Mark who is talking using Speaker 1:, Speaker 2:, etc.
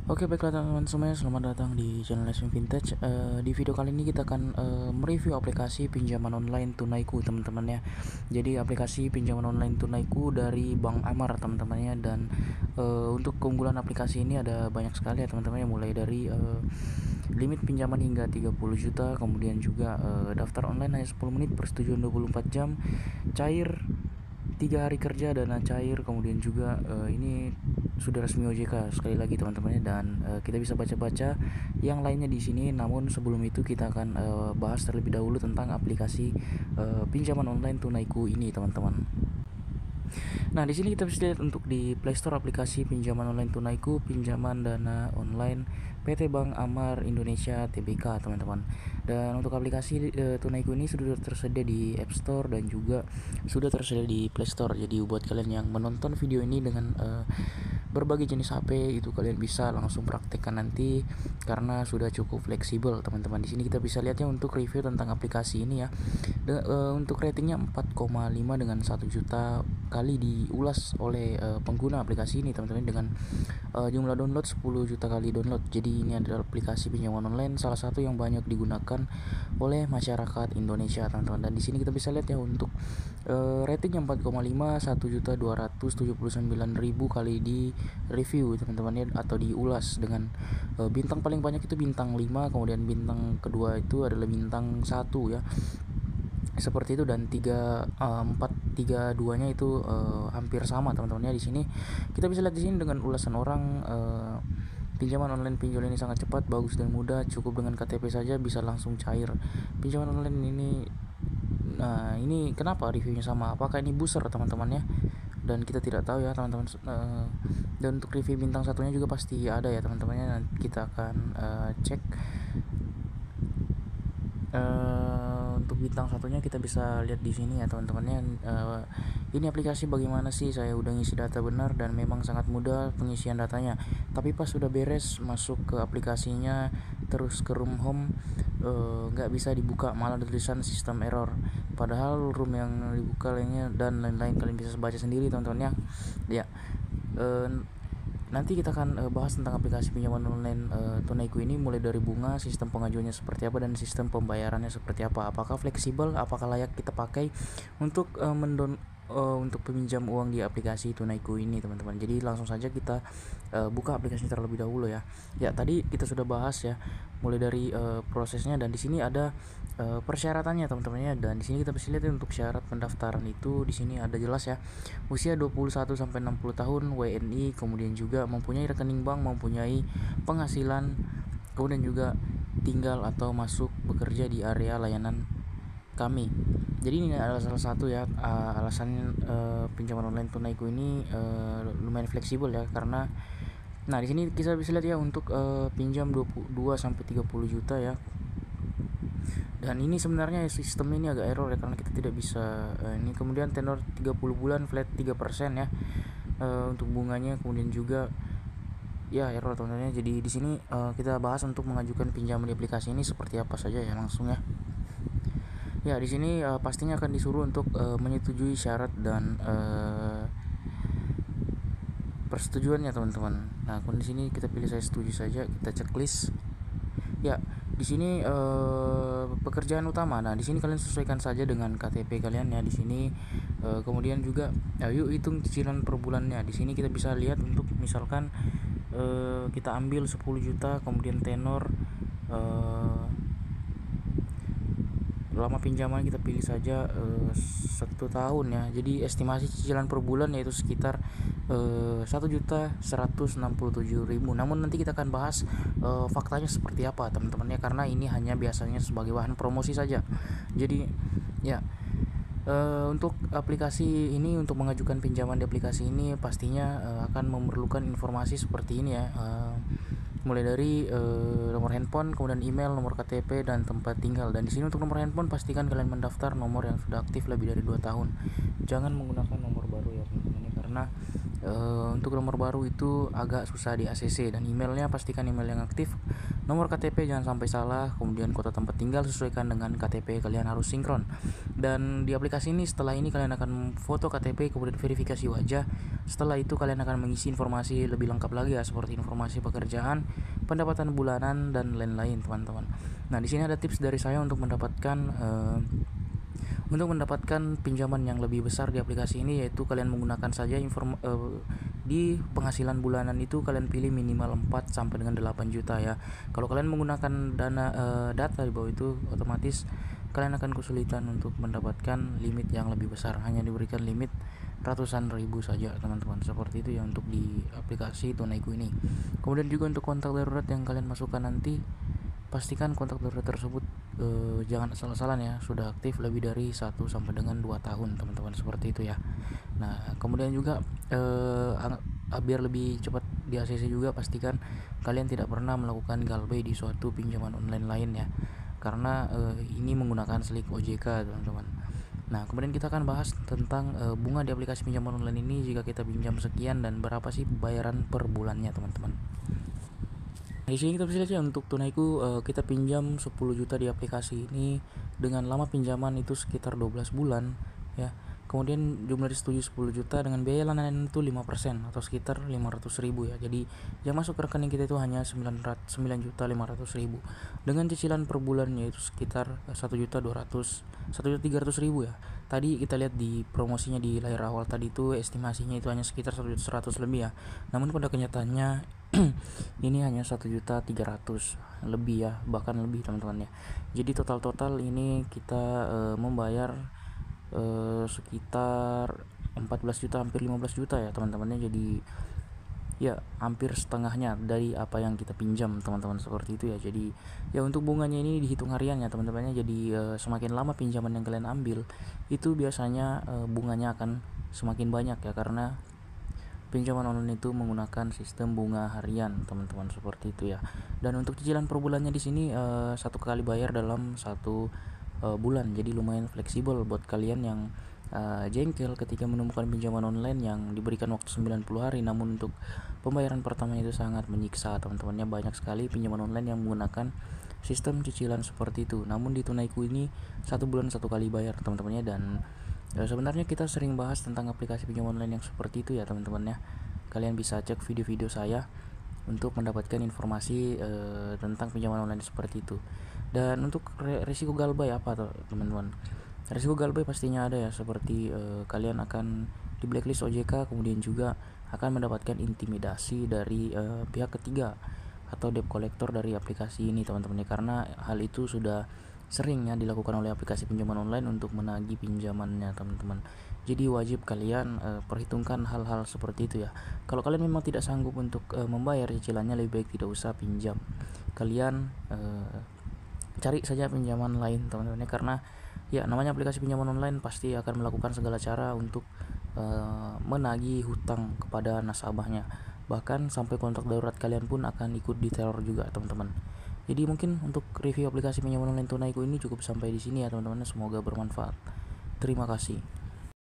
Speaker 1: Oke, baiklah teman-teman semuanya, selamat datang di channel Lesson Vintage. Di video kali ini kita akan mereview aplikasi pinjaman online Tunaiku, teman-teman ya. Jadi aplikasi pinjaman online Tunaiku dari Bank Amar, teman-temannya. Dan untuk keunggulan aplikasi ini ada banyak sekali ya teman-teman ya, mulai dari limit pinjaman hingga 30 juta, kemudian juga daftar online hanya 10 menit, persetujuan 24 jam, cair 3 hari kerja, dana cair, kemudian juga ini sudah resmi OJK sekali lagi teman-temannya. Dan kita bisa baca-baca yang lainnya di sini. Namun sebelum itu kita akan bahas terlebih dahulu tentang aplikasi pinjaman online Tunaiku ini, teman-teman. Nah, di sini kita bisa lihat untuk di Play Store aplikasi pinjaman online Tunaiku, pinjaman dana online PT Bank Amar Indonesia Tbk, teman-teman. Dan untuk aplikasi Tunaiku ini sudah tersedia di App Store dan juga sudah tersedia di Play Store. Jadi buat kalian yang menonton video ini dengan berbagai jenis HP, itu kalian bisa langsung praktekkan nanti karena sudah cukup fleksibel, teman-teman. Di sini kita bisa lihatnya untuk review tentang aplikasi ini ya. Untuk ratingnya 4,5 dengan 1 juta kali diulas oleh pengguna aplikasi ini, teman-teman, dengan jumlah download 10 juta kali download. Jadi ini adalah aplikasi pinjaman online salah satu yang banyak digunakan oleh masyarakat Indonesia, teman-teman. Dan di sini kita bisa lihat ya untuk ratingnya 4,5, 1.279.000 kali di review, teman-teman ya, atau diulas dengan bintang paling banyak itu bintang 5, kemudian bintang kedua itu adalah bintang 1 ya. Seperti itu, dan 3 4 3 2 nya itu hampir sama, teman-teman ya. Di sini kita bisa lihat di sini dengan ulasan orang, pinjaman online pinjol ini sangat cepat, bagus dan mudah, cukup dengan KTP saja bisa langsung cair. Pinjaman online ini, nah ini kenapa reviewnya sama? Apakah ini booster, teman-teman ya? Dan kita tidak tahu ya, teman-teman. Dan untuk review bintang satunya juga pasti ada ya, teman-temannya. Nanti kita akan cek. Untuk bintang satunya kita bisa lihat di sini ya, teman-temannya. Ini aplikasi bagaimana sih? Saya udah ngisi data benar dan memang sangat mudah pengisian datanya. Tapi pas sudah beres masuk ke aplikasinya, terus ke room home, nggak bisa dibuka, malah ada tulisan sistem error. Padahal room yang dibuka lainnya dan lain-lain kalian bisa baca sendiri, teman-teman ya. Nanti kita akan bahas tentang aplikasi pinjaman online Tunaiku ini, mulai dari bunga, sistem pengajuannya seperti apa, dan sistem pembayarannya seperti apa. Apakah fleksibel, apakah layak kita pakai untuk untuk peminjam uang di aplikasi Tunaiku ini, teman-teman. Jadi langsung saja kita buka aplikasi terlebih dahulu ya. Ya, tadi kita sudah bahas ya, mulai dari prosesnya, dan di sini ada persyaratannya, teman-teman ya. Dan di sini kita bisa lihat untuk syarat pendaftaran itu di sini ada jelas ya. Usia 21 sampai 60 tahun, WNI, kemudian juga mempunyai rekening bank, mempunyai penghasilan, kemudian juga tinggal atau masuk bekerja di area layanan kami. Jadi ini adalah salah satu ya alasan pinjaman online Tunaiku ini lumayan fleksibel ya, karena nah di sini kita bisa lihat ya untuk pinjam 22 sampai 30 juta ya. Dan ini sebenarnya sistem ini agak error ya, karena kita tidak bisa ini. Kemudian tenor 30 bulan flat 3% ya untuk bunganya, kemudian juga ya error, teman-teman. Jadi di sini kita bahas untuk mengajukan pinjaman di aplikasi ini seperti apa saja ya, langsung ya. Ya, di sini pastinya akan disuruh untuk menyetujui syarat dan persetujuannya, teman-teman. Nah, di sini kita pilih saya setuju saja, kita checklist. Ya, di sini pekerjaan utama. Nah, di sini kalian sesuaikan saja dengan KTP kalian ya di sini. Kemudian juga yuk hitung cicilan per bulannya. Di sini kita bisa lihat untuk misalkan kita ambil 10 juta, kemudian tenor lama pinjaman kita pilih saja 1 tahun ya. Jadi estimasi cicilan per bulan yaitu sekitar 1.167.000. Namun nanti kita akan bahas faktanya seperti apa, teman-teman ya, karena ini hanya biasanya sebagai bahan promosi saja. Jadi ya, untuk aplikasi ini, untuk mengajukan pinjaman di aplikasi ini pastinya akan memerlukan informasi seperti ini ya. Mulai dari nomor handphone, kemudian email, nomor KTP, dan tempat tinggal. Dan di sini untuk nomor handphone pastikan kalian mendaftar nomor yang sudah aktif lebih dari 2 tahun. Jangan menggunakan nomor baru ya, teman-teman, karena untuk nomor baru itu agak susah di ACC. Dan emailnya pastikan email yang aktif, Nomor KTP jangan sampai salah, kemudian kota tempat tinggal sesuaikan dengan KTP kalian, harus sinkron. Dan di aplikasi ini setelah ini kalian akan foto KTP kemudian verifikasi wajah. Setelah itu kalian akan mengisi informasi lebih lengkap lagi ya, seperti informasi pekerjaan, pendapatan bulanan dan lain-lain teman-teman. Nah, di sini ada tips dari saya untuk mendapatkan pinjaman yang lebih besar di aplikasi ini, yaitu kalian menggunakan saja di penghasilan bulanan itu kalian pilih minimal 4 sampai dengan 8 juta ya. Kalau kalian menggunakan data di bawah itu, otomatis kalian akan kesulitan untuk mendapatkan limit yang lebih besar, hanya diberikan limit ratusan ribu saja teman-teman. Seperti itu ya untuk di aplikasi Tunaiku ini. Kemudian juga untuk kontak darurat yang kalian masukkan nanti, pastikan kontak darurat tersebut jangan asal-asalan ya, sudah aktif lebih dari 1 sampai dengan 2 tahun teman-teman, seperti itu ya. Nah, kemudian juga biar lebih cepat di ACC juga, pastikan kalian tidak pernah melakukan galbay di suatu pinjaman online lain ya, karena ini menggunakan slik OJK teman-teman. Nah, kemudian kita akan bahas tentang bunga di aplikasi pinjaman online ini jika kita pinjam sekian dan berapa sih bayaran per bulannya teman-teman. Di sini kita bisa lihat ya, untuk Tunaiku kita pinjam 10 juta di aplikasi ini dengan lama pinjaman itu sekitar 12 bulan ya. Kemudian jumlah disetujui 10 juta dengan biaya langganan itu 5% atau sekitar 500.000 ya. Jadi yang masuk ke rekening kita itu hanya 9.500.000 dengan cicilan per bulannya itu sekitar 1.300.000 ya. Tadi kita lihat di promosinya di layar awal tadi itu estimasinya itu hanya sekitar 1.100 lebih ya. Namun pada kenyataannya ini hanya 1.300.000 lebih ya, bahkan lebih teman-teman ya. Jadi total ini kita membayar sekitar 14 juta, hampir 15 juta ya teman-temannya. Jadi ya hampir setengahnya dari apa yang kita pinjam teman-teman, seperti itu ya. Jadi ya untuk bunganya ini dihitung harian ya teman-temannya. Jadi semakin lama pinjaman yang kalian ambil itu biasanya bunganya akan semakin banyak ya, karena pinjaman online itu menggunakan sistem bunga harian teman-teman, seperti itu ya. Dan untuk cicilan per bulannya di sini satu kali bayar dalam satu bulan, jadi lumayan fleksibel buat kalian yang jengkel ketika menemukan pinjaman online yang diberikan waktu 90 hari namun untuk pembayaran pertama itu sangat menyiksa teman-temannya. Banyak sekali pinjaman online yang menggunakan sistem cicilan seperti itu, namun di Tunaiku ini 1 bulan 1 kali bayar teman-temannya. Dan sebenarnya kita sering bahas tentang aplikasi pinjaman online yang seperti itu ya teman-teman ya. Kalian bisa cek video-video saya untuk mendapatkan informasi tentang pinjaman online seperti itu. Dan untuk risiko galbay apa tuh teman-teman? Risiko galbay pastinya ada ya, seperti kalian akan di blacklist OJK, kemudian juga akan mendapatkan intimidasi dari pihak ketiga atau debt collector dari aplikasi ini teman-teman ya, karena hal itu sudah sering ya dilakukan oleh aplikasi pinjaman online untuk menagih pinjamannya teman-teman. Jadi wajib kalian perhitungkan hal-hal seperti itu ya. Kalau kalian memang tidak sanggup untuk membayar cicilannya, lebih baik tidak usah pinjam. Kalian cari saja pinjaman lain teman-teman ya, karena ya namanya aplikasi pinjaman online pasti akan melakukan segala cara untuk menagih hutang kepada nasabahnya. Bahkan sampai kontak darurat kalian pun akan ikut diteror juga teman-teman. Jadi mungkin untuk review aplikasi pinjaman online Tunaiku ini cukup sampai di sini ya teman-teman. Semoga bermanfaat. Terima kasih.